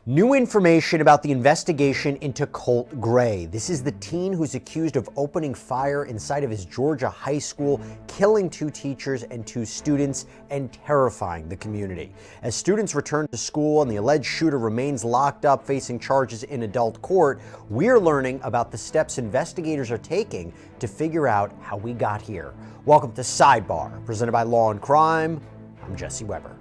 New information about the investigation into Colt Gray. This is the teen who's accused of opening fire inside of his Georgia high school, killing 2 teachers and 2 students, and terrifying the community. As students return to school and the alleged shooter remains locked up facing charges in adult court, we're learning about the steps investigators are taking to figure out how we got here. Welcome to Sidebar, presented by Law&Crime. I'm Jesse Weber.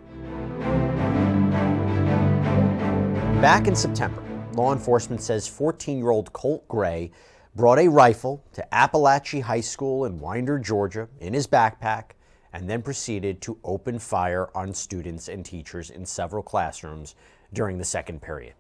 Back in September, law enforcement says 14-year-old Colt Gray brought a rifle to Apalachee High School in Winder, Georgia, in his backpack, and then proceeded to open fire on students and teachers in several classrooms during the second period.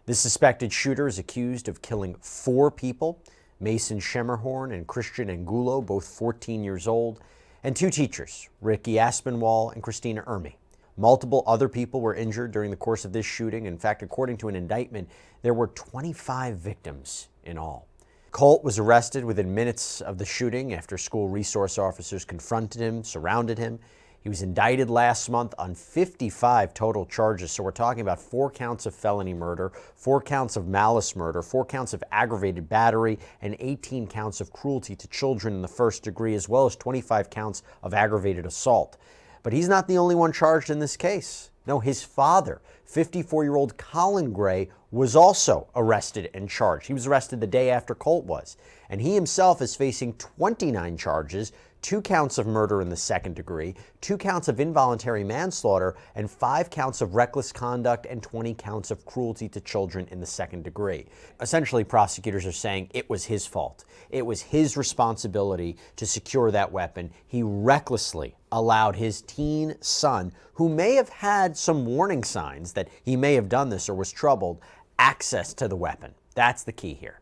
The suspected shooter is accused of killing 4 people, Mason Schemerhorn and Christian Angulo, both 14 years old, and 2 teachers, Ricky Aspinwall and Christina Ermey. Multiple other people were injured during the course of this shooting. In fact, according to an indictment, there were 25 victims in all. Colt was arrested within minutes of the shooting after school resource officers confronted him, surrounded him. He was indicted last month on 55 total charges. So we're talking about 4 counts of felony murder, 4 counts of malice murder, 4 counts of aggravated battery, and 18 counts of cruelty to children in the first degree, as well as 25 counts of aggravated assault. But he's not the only one charged in this case. No, his father, 54-year-old Colt Gray, was also arrested and charged. He was arrested the day after Colt was. And he himself is facing 29 charges, 2 counts of murder in the second degree, 2 counts of involuntary manslaughter, and 5 counts of reckless conduct and 20 counts of cruelty to children in the second degree. Essentially, prosecutors are saying it was his fault. It was his responsibility to secure that weapon. He recklessly allowed his teen son, who may have had some warning signs that he may have done this or was troubled, access to the weapon. That's the key here.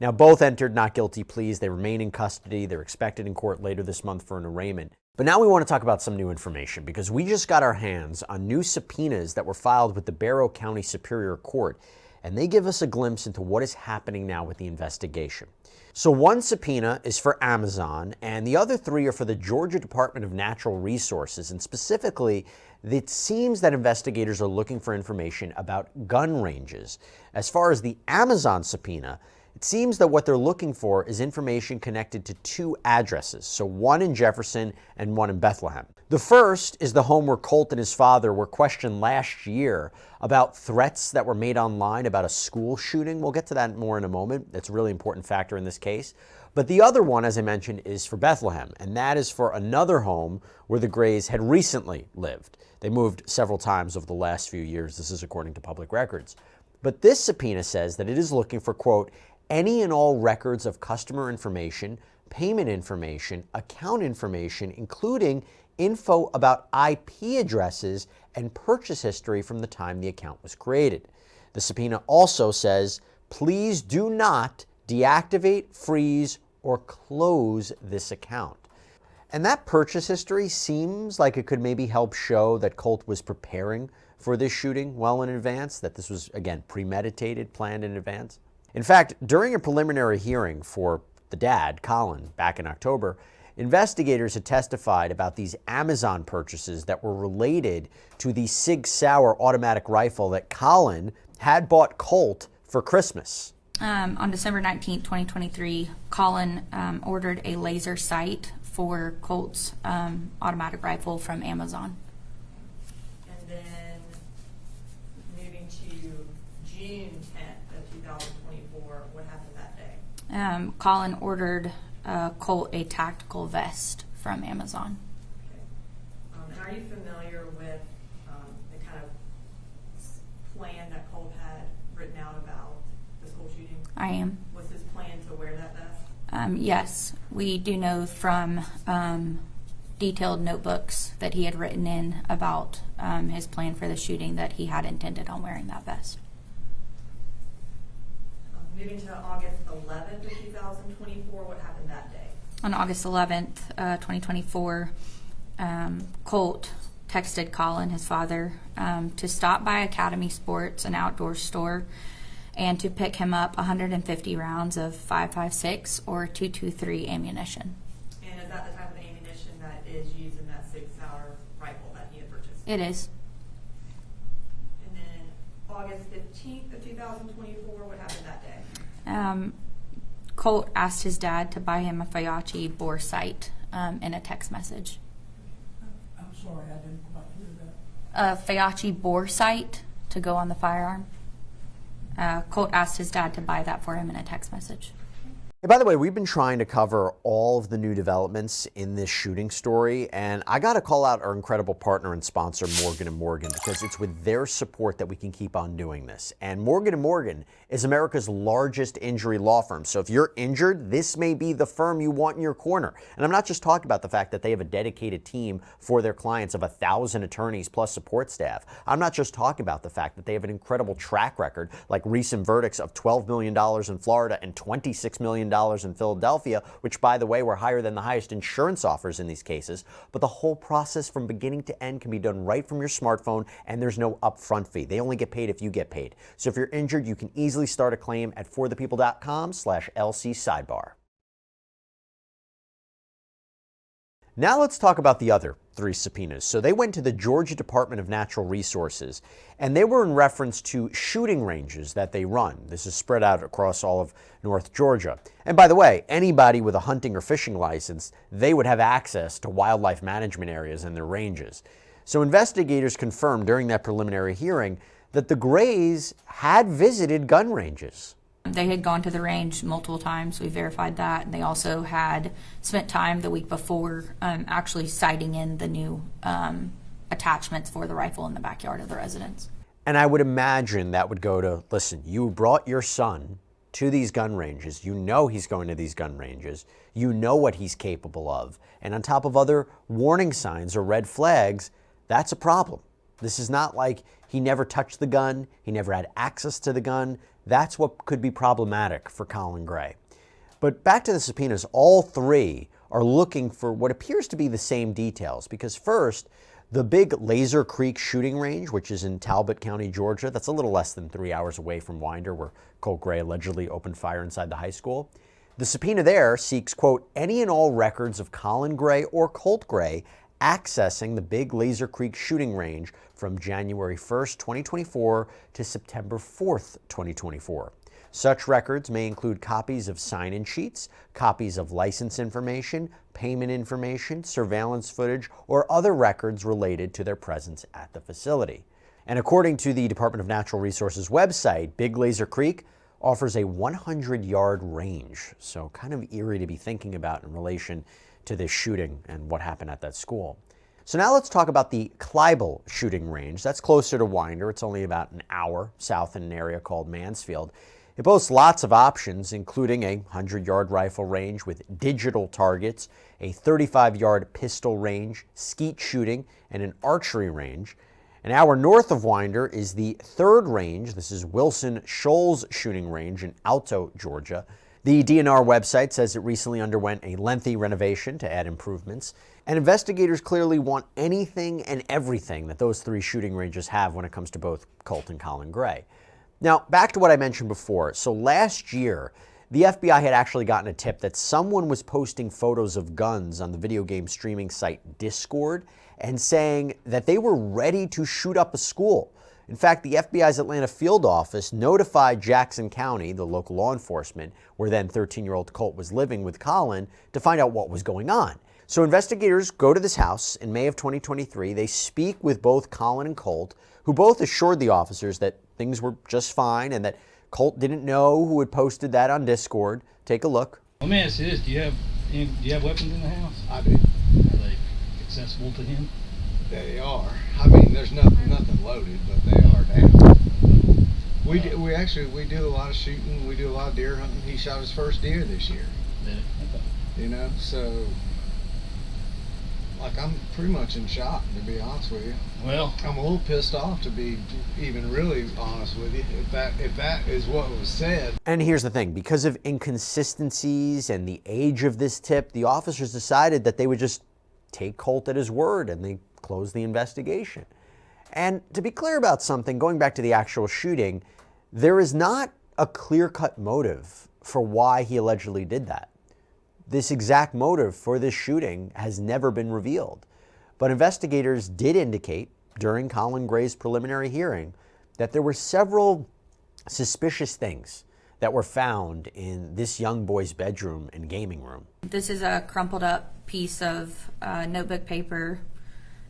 Now, both entered not guilty pleas. They remain in custody. They're expected in court later this month for an arraignment. But now we want to talk about some new information, because we just got our hands on new subpoenas that were filed with the Barrow County Superior Court, and they give us a glimpse into what is happening now with the investigation. So one subpoena is for Amazon, and the other 3 are for the Georgia Department of Natural Resources, and specifically, it seems that investigators are looking for information about gun ranges. As far as the Amazon subpoena, it seems that what they're looking for is information connected to 2 addresses, so one in Jefferson and one in Bethlehem. The first is the home where Colt and his father were questioned last year about threats that were made online about a school shooting. We'll get to that more in a moment. That's a really important factor in this case. But the other one, as I mentioned, is for Bethlehem, and that is for another home where the Grays had recently lived. They moved several times over the last few years. This is according to public records. But this subpoena says that it is looking for, quote, any and all records of customer information, payment information, account information, including info about IP addresses and purchase history from the time the account was created. The subpoena also says, please do not deactivate, freeze, or close this account. And that purchase history seems like it could maybe help show that Colt was preparing for this shooting well in advance, that this was, again, premeditated, planned in advance. In fact, during a preliminary hearing for the dad, Colin, back in October, investigators had testified about these Amazon purchases that were related to the Sig Sauer automatic rifle that Colin had bought Colt for Christmas. On December 19th, 2023, Colin ordered a laser sight for Colt's automatic rifle from Amazon. And then moving to June 10th of 2024, what happened that day? Colin ordered Colt a tactical vest from Amazon. Okay. And are you familiar with the kind of plan that Colt had written out about the school shooting? I am. Was his plan to wear that vest? Yes, we do know from detailed notebooks that he had written in about his plan for the shooting that he had intended on wearing that vest. Moving to August 11th of 2024, what happened that day? On August 11th, 2024, Colt texted Colin, his father, to stop by Academy Sports, an outdoor store, and to pick him up 150 rounds of 5.56 or .223 ammunition. And is that the type of ammunition that is used in that Sig Sauer rifle that he had purchased? It is. And then August 15th of 2024. What happened that day? Colt asked his dad to buy him a Apalachee bore sight in a text message. I'm sorry, I didn't quite hear that. A Apalachee bore sight to go on the firearm. Colt asked his dad to buy that for him in a text message. Hey, by the way, we've been trying to cover all of the new developments in this shooting story, and I got to call out our incredible partner and sponsor, Morgan & Morgan, because it's with their support that we can keep on doing this. And Morgan & Morgan is America's largest injury law firm. So if you're injured, this may be the firm you want in your corner. And I'm not just talking about the fact that they have a dedicated team for their clients of 1,000 attorneys plus support staff. I'm not just talking about the fact that they have an incredible track record, like recent verdicts of $12 million in Florida and $26 million in Philadelphia, which, by the way, were higher than the highest insurance offers in these cases. But the whole process from beginning to end can be done right from your smartphone, and there's no upfront fee. They only get paid if you get paid. So if you're injured, you can easily start a claim at forthepeople.com/LC Sidebar. Now let's talk about the other 3 subpoenas. So they went to the Georgia Department of Natural Resources, and they were in reference to shooting ranges that they run. This is spread out across all of North Georgia. And by the way, anybody with a hunting or fishing license, they would have access to wildlife management areas and their ranges. So investigators confirmed during that preliminary hearing that the Grays had visited gun ranges. They had gone to the range multiple times. We verified that. And they also had spent time the week before actually sighting in the new attachments for the rifle in the backyard of the residence. And I would imagine that would go to, listen, you brought your son to these gun ranges. You know he's going to these gun ranges. You know what he's capable of. And on top of other warning signs or red flags, that's a problem. This is not like he never touched the gun. He never had access to the gun. That's what could be problematic for Colt Gray. But back to the subpoenas, all 3 are looking for what appears to be the same details. Because first, the big Laser Creek shooting range, which is in Talbot County, Georgia, that's a little less than 3 hours away from Winder, where Colt Gray allegedly opened fire inside the high school. The subpoena there seeks, quote, any and all records of Colt Gray or Colt Gray accessing the big Laser Creek shooting range from January 1st, 2024 to September 4th, 2024. Such records may include copies of sign-in sheets, copies of license information, payment information, surveillance footage, or other records related to their presence at the facility. And according to the Department of Natural Resources website, Big Laser Creek offers a 100-yard range. So kind of eerie to be thinking about in relation to this shooting and what happened at that school. So now let's talk about the Cleibel shooting range. That's closer to Winder. It's only about an hour south in an area called Mansfield. It boasts lots of options, including a 100-yard rifle range with digital targets, a 35-yard pistol range, skeet shooting, and an archery range. An hour north of Winder is the 3rd range. This is Wilson Shoals Shooting Range in Alto, Georgia. The DNR website says it recently underwent a lengthy renovation to add improvements, and investigators clearly want anything and everything that those 3 shooting ranges have when it comes to both Colt and Colt Gray. Now, back to what I mentioned before. So last year, the FBI had actually gotten a tip that someone was posting photos of guns on the video game streaming site Discord and saying that they were ready to shoot up a school. In fact, the FBI's Atlanta field office notified Jackson County, the local law enforcement, where then 13-year-old Colt was living with Colin, to find out what was going on. So investigators go to this house in May of 2023. They speak with both Colin and Colt, who both assured the officers that things were just fine and that Colt didn't know who had posted that on Discord. Take a look. Let me ask you this: Do you have weapons in the house? I do. Are they accessible to him? They are. I mean, there's nothing loaded, but they are down. We do a lot of shooting. We do a lot of deer hunting. He shot his first deer this year. Yeah. Okay. You know, so like I'm pretty much in shock, to be honest with you. Well, I'm a little pissed off, to be even really honest with you, if that is what was said. And here's the thing, because of inconsistencies and the age of this tip, the officers decided that they would just take Colt at his word, and they closed the investigation. And to be clear about something, going back to the actual shooting, there is not a clear-cut motive for why he allegedly did that. This exact motive for this shooting has never been revealed. But investigators did indicate during Colt Gray's preliminary hearing that there were several suspicious things that were found in this young boy's bedroom and gaming room. This is a crumpled up piece of notebook paper.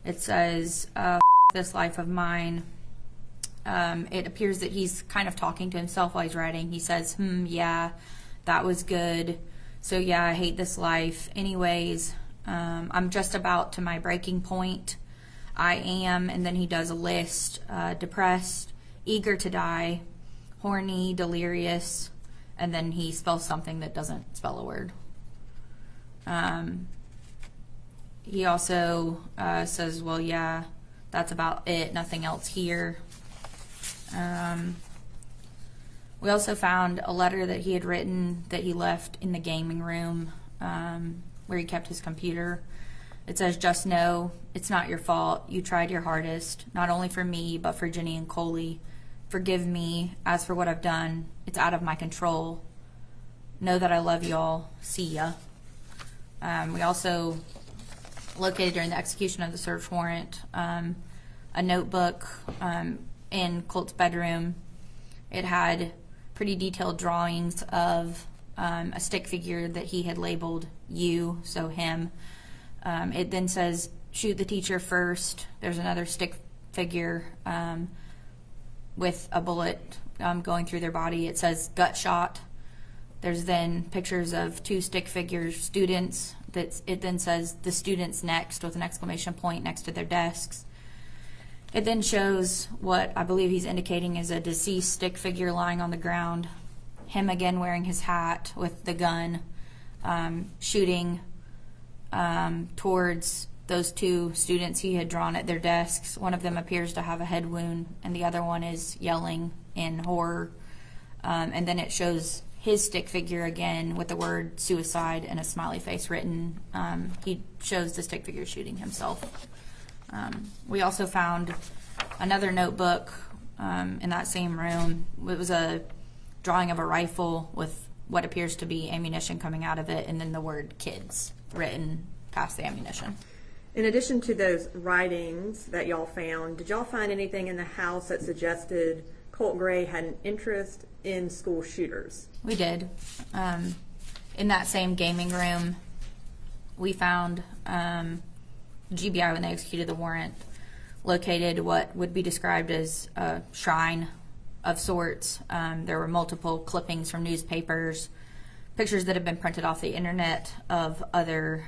It says, this life of mine. It appears that he's kind of talking to himself while he's writing. He says, yeah, that was good. So yeah, I hate this life. Anyways, I'm just about to my breaking point. I am, and then he does a list, depressed, eager to die, horny, delirious, and then he spells something that doesn't spell a word. He also says, well, yeah, that's about it, nothing else here. We also found a letter that he had written that he left in the gaming room where he kept his computer. It says, just know it's not your fault. You tried your hardest, not only for me, but for Jenny and Coley. Forgive me. As for what I've done, it's out of my control. Know that I love y'all. See ya. We also located during the execution of the search warrant a notebook in Colt's bedroom. It had pretty detailed drawings of a stick figure that he had labeled you, so him. It then says, shoot the teacher first. There's another stick figure with a bullet going through their body. It says gut shot. There's then pictures of two stick figures, students. It then says the students next with an exclamation point next to their desks. It then shows what I believe he's indicating is a deceased stick figure lying on the ground. Him again wearing his hat with the gun, shooting towards those two students he had drawn at their desks. One of them appears to have a head wound, and the other one is yelling in horror. And then it shows his stick figure again with the word suicide and a smiley face written. He shows the stick figure shooting himself. We also found another notebook in that same room. It was a drawing of a rifle with what appears to be ammunition coming out of it, and then the word kids written past the ammunition. In addition to those writings that y'all found, did y'all find anything in the house that suggested Colt Gray had an interest in school shooters? We did. In that same gaming room, we found GBI, when they executed the warrant, located what would be described as a shrine of sorts. There were multiple clippings from newspapers, pictures that have been printed off the internet of other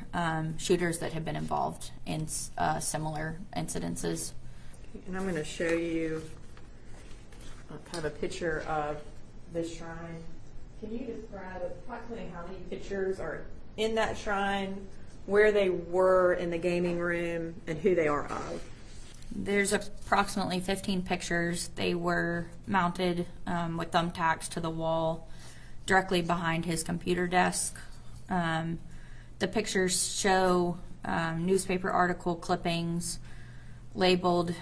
shooters that have been involved in similar incidences. And I'm going to show you kind of a picture of this shrine. Can you describe approximately how many pictures are in that shrine, where they were in the gaming room, and who they are of? There's approximately 15 pictures. They were mounted with thumbtacks to the wall directly behind his computer desk. The pictures show newspaper article clippings labeled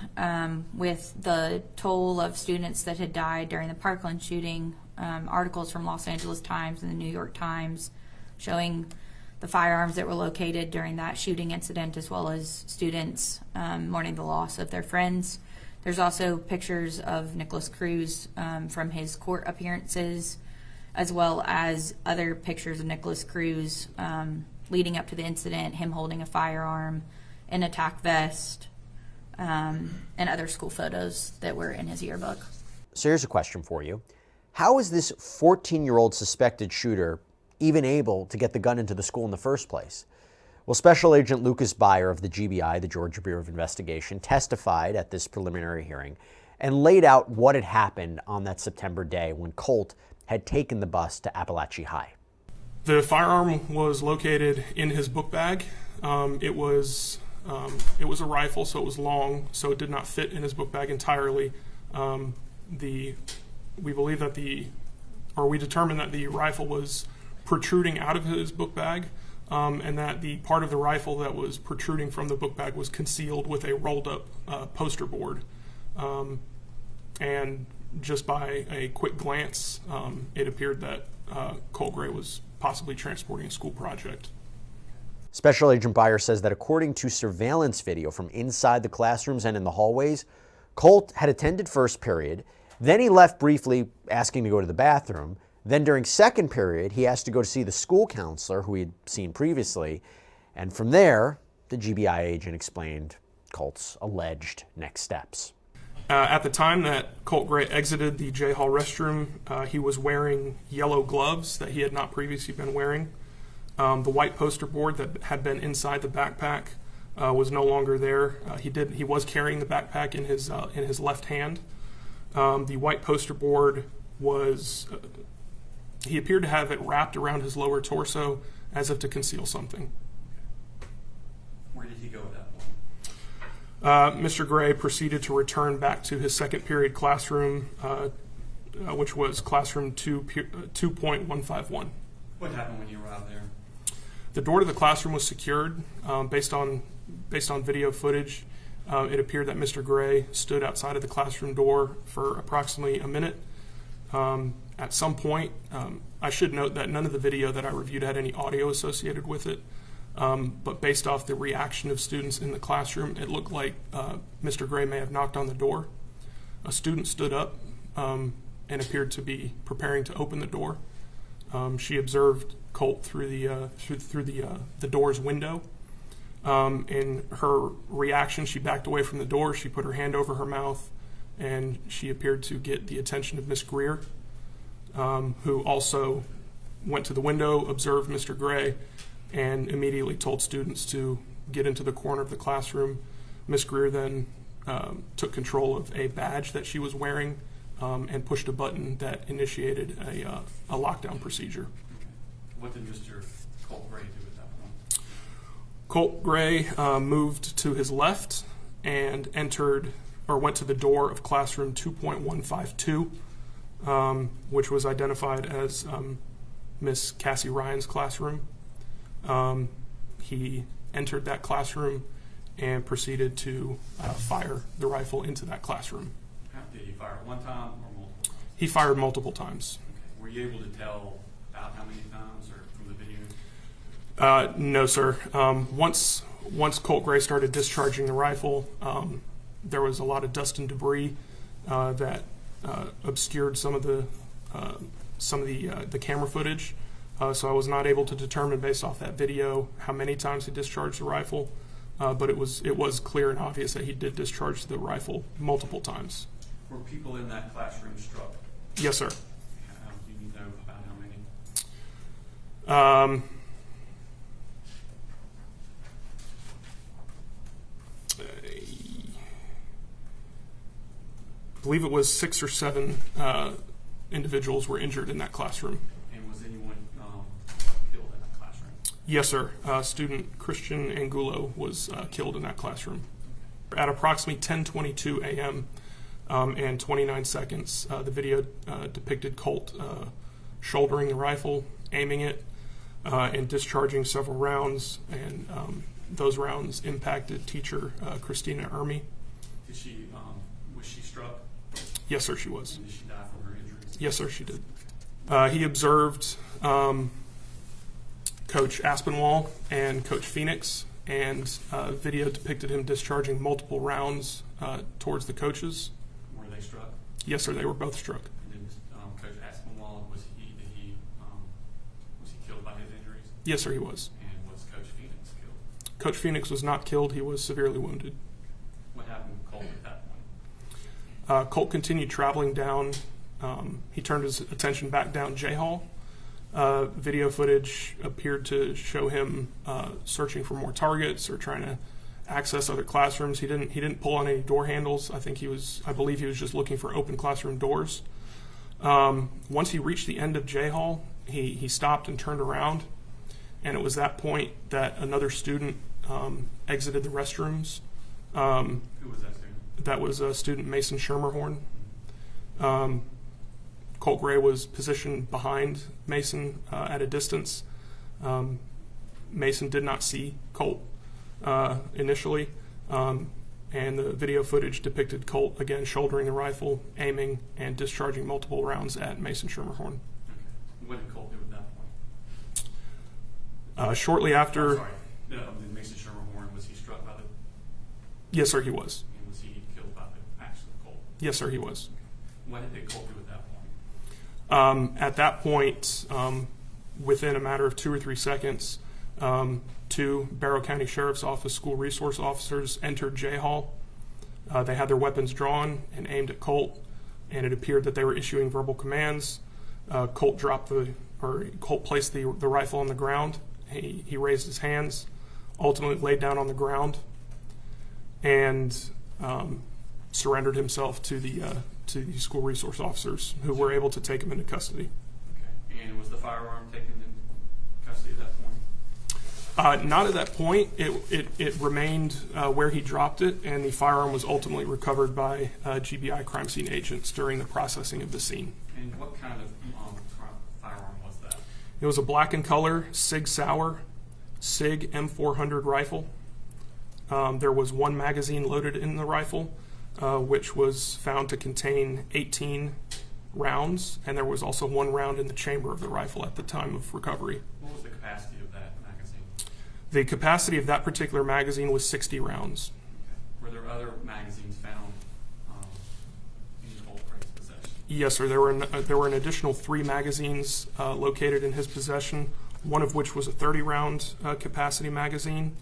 with the toll of students that had died during the Parkland shooting, articles from Los Angeles Times and the New York Times showing the firearms that were located during that shooting incident, as well as students mourning the loss of their friends. There's also pictures of Nicholas Cruz from his court appearances, as well as other pictures of Nicholas Cruz leading up to the incident, him holding a firearm, an attack vest, and other school photos that were in his yearbook. So here's a question for you. How is this 14-year-old suspected shooter even able to get the gun into the school in the first place? Well, Special Agent Lucas Beyer of the GBI, the Georgia Bureau of Investigation, testified at this preliminary hearing and laid out what had happened on that September day when Colt had taken the bus to Apalachee High. The firearm was located in his book bag. It was a rifle, so it was long, so it did not fit in his book bag entirely. We believe that we determined that the rifle was protruding out of his book bag, and that the part of the rifle that was protruding from the book bag was concealed with a rolled up poster board. And just by a quick glance, it appeared that Colt Gray was possibly transporting a school project. Special Agent Beyer says that according to surveillance video from inside the classrooms and in the hallways, Colt had attended first period, then he left briefly asking to go to the bathroom. Then during second period, he asked to go to see the school counselor who he had seen previously. And from there, the GBI agent explained Colt's alleged next steps. At the time that Colt Gray exited the J Hall restroom, he was wearing yellow gloves that he had not previously been wearing. The white poster board that had been inside the backpack was no longer there. He was carrying the backpack in his left hand. The white poster board was, he appeared to have it wrapped around his lower torso as if to conceal something. Where did he go at that point? Mr. Gray proceeded to return back to his second period classroom, which was classroom 2.151. What happened when you arrived there? The door to the classroom was secured. Based on video footage, it appeared that Mr. Gray stood outside of the classroom door for approximately a minute. At some point, I should note that none of the video that I reviewed had any audio associated with it. But based off the reaction of students in the classroom, it looked like Mr. Gray may have knocked on the door. A student stood up and appeared to be preparing to open the door. She observed Colt through the door's window. In her reaction, she backed away from the door. She put her hand over her mouth, and she appeared to get the attention of Miss Greer, who also went to the window, observed Mr. Gray, and immediately told students to get into the corner of the classroom. Miss Greer then took control of a badge that she was wearing and pushed a button that initiated a lockdown procedure. What did Mr. Colt Gray do at that point? Colt Gray moved to his left and went to the door of classroom 2.152, which was identified as Miss Cassie Ryan's classroom. He entered that classroom and proceeded to fire the rifle into that classroom. Did he fire one time or multiple times? He fired multiple times. Okay. Were you able to tell about how many times or from the video? No, sir. Once Colt Gray started discharging the rifle, there was a lot of dust and debris that obscured some of the camera footage. So I was not able to determine based off that video how many times he discharged the rifle, but it was clear and obvious that he did discharge the rifle multiple times. Were people in that classroom struck? Yes, sir. Do you know about how many? I believe it was 6 or 7 individuals were injured in that classroom. And was anyone killed in that classroom? Yes, sir. Student Christian Angulo was killed in that classroom. At approximately 10:22 a.m. And 29 seconds, the video depicted Colt shouldering the rifle, aiming it, and discharging several rounds. And those rounds impacted teacher Christina Ermy. Was she struck? Yes, sir, she was. And did she die from her injuries? Yes, sir, she did. He observed Coach Aspinwall and Coach Phoenix, and video depicted him discharging multiple rounds towards the coaches. Were they struck? Yes, sir, they were both struck. And did Coach Aspinwall, was he killed by his injuries? Yes, sir, he was. And was Coach Phoenix killed? Coach Phoenix was not killed. He was severely wounded. What happened with Colt at that point? Colt continued traveling down. He turned his attention back down J Hall. Video footage appeared to show him searching for more targets or trying to access other classrooms. He didn't pull on any door handles. I believe he was just looking for open classroom doors. Once he reached the end of J Hall, he stopped and turned around, and it was that point that another student exited the restrooms. Who was that student? That was student Mason Schermerhorn. Colt Gray was positioned behind Mason at a distance. Mason did not see Colt initially, and the video footage depicted Colt again shouldering the rifle, aiming, and discharging multiple rounds at Mason Schermerhorn. Okay. What did Colt do at that point? Shortly after... I'm sorry. Did Mason Schermerhorn, was he struck by the... Yes, sir, he was. And was he killed by the accident? Yes, sir, he was. What did Colt do at that point? At that point, within a matter of 2 or 3 seconds, 2 Barrow County Sheriff's Office school resource officers entered J Hall. They had their weapons drawn and aimed at Colt, and it appeared that they were issuing verbal commands. Colt placed the rifle on the ground. He raised his hands, ultimately laid down on the ground, and surrendered himself to the school resource officers, who were able to take him into custody. Okay. And was the firearm taken into custody at that point? Not at that point. It remained where he dropped it, and the firearm was ultimately recovered by GBI crime scene agents during the processing of the scene. And what kind of firearm was that? It was a black in color Sig Sauer Sig M400 rifle. There was 1 magazine loaded in the rifle, which was found to contain 18 rounds, and there was also 1 round in the chamber of the rifle at the time of recovery. What was the capacity of that magazine? The capacity of that particular magazine was 60 rounds. Okay. Were there other magazines found in Colt Gray's possession? Yes, sir. There were an additional 3 magazines located in his possession, one of which was a 30-round capacity magazine,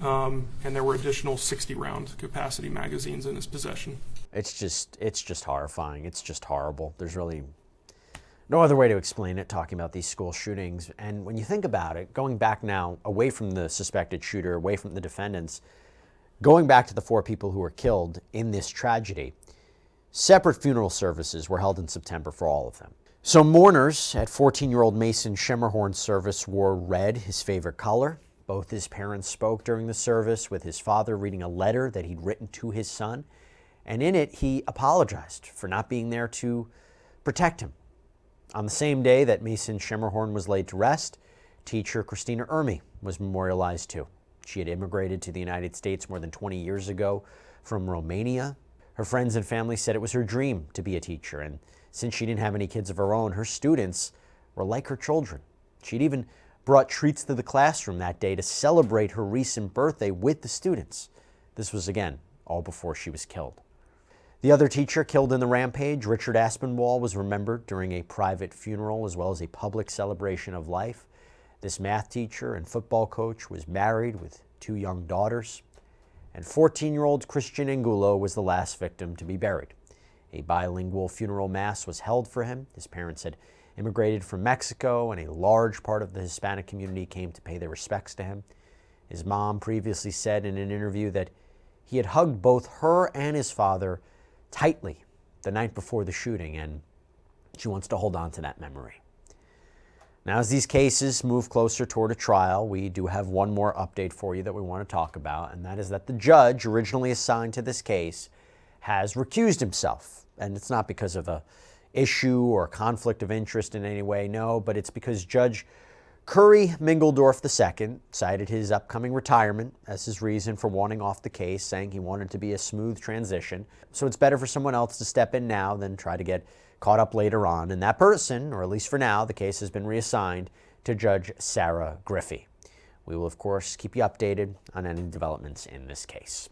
and there were additional 60-round capacity magazines in his possession. It's just horrifying. It's just horrible. There's really no other way to explain it, talking about these school shootings. And when you think about it, going back now, away from the suspected shooter, away from the defendants, going back to the 4 people who were killed in this tragedy, separate funeral services were held in September for all of them. So mourners at 14-year-old Mason Schemmerhorn's service wore red, his favorite color. Both his parents spoke during the service, with his father reading a letter that he'd written to his son. And in it, he apologized for not being there to protect him. On the same day that Mason Schemmerhorn was laid to rest, teacher Christina Ermy was memorialized too. She had immigrated to the United States more than 20 years ago from Romania. Her friends and family said it was her dream to be a teacher, and since she didn't have any kids of her own, her students were like her children. She'd even brought treats to the classroom that day to celebrate her recent birthday with the students. This was, again, all before she was killed. The other teacher killed in the rampage, Richard Aspinwall, was remembered during a private funeral as well as a public celebration of life. This math teacher and football coach was married with 2 young daughters. And 14-year-old Christian Angulo was the last victim to be buried. A bilingual funeral mass was held for him. His parents had immigrated from Mexico, and a large part of the Hispanic community came to pay their respects to him. His mom previously said in an interview that he had hugged both her and his father tightly the night before the shooting, and she wants to hold on to that memory. Now, as these cases move closer toward a trial, we do have one more update for you that we want to talk about, and that is that the judge originally assigned to this case has recused himself. And it's not because of a issue or conflict of interest in any way, no, but it's because Judge Curry Mingledorf II cited his upcoming retirement as his reason for wanting off the case, saying he wanted to be a smooth transition. So it's better for someone else to step in now than try to get caught up later on. And that person, or at least for now, the case has been reassigned to Judge Sarah Griffey. We will, of course, keep you updated on any developments in this case.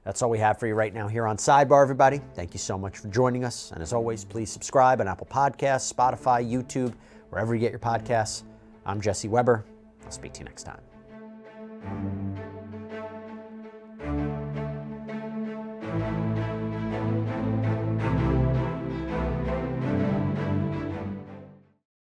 That's all we have for you right now here on Sidebar, everybody. Thank you so much for joining us. And as always, please subscribe on Apple Podcasts, Spotify, YouTube, wherever you get your podcasts. I'm Jesse Weber. I'll speak to you next time.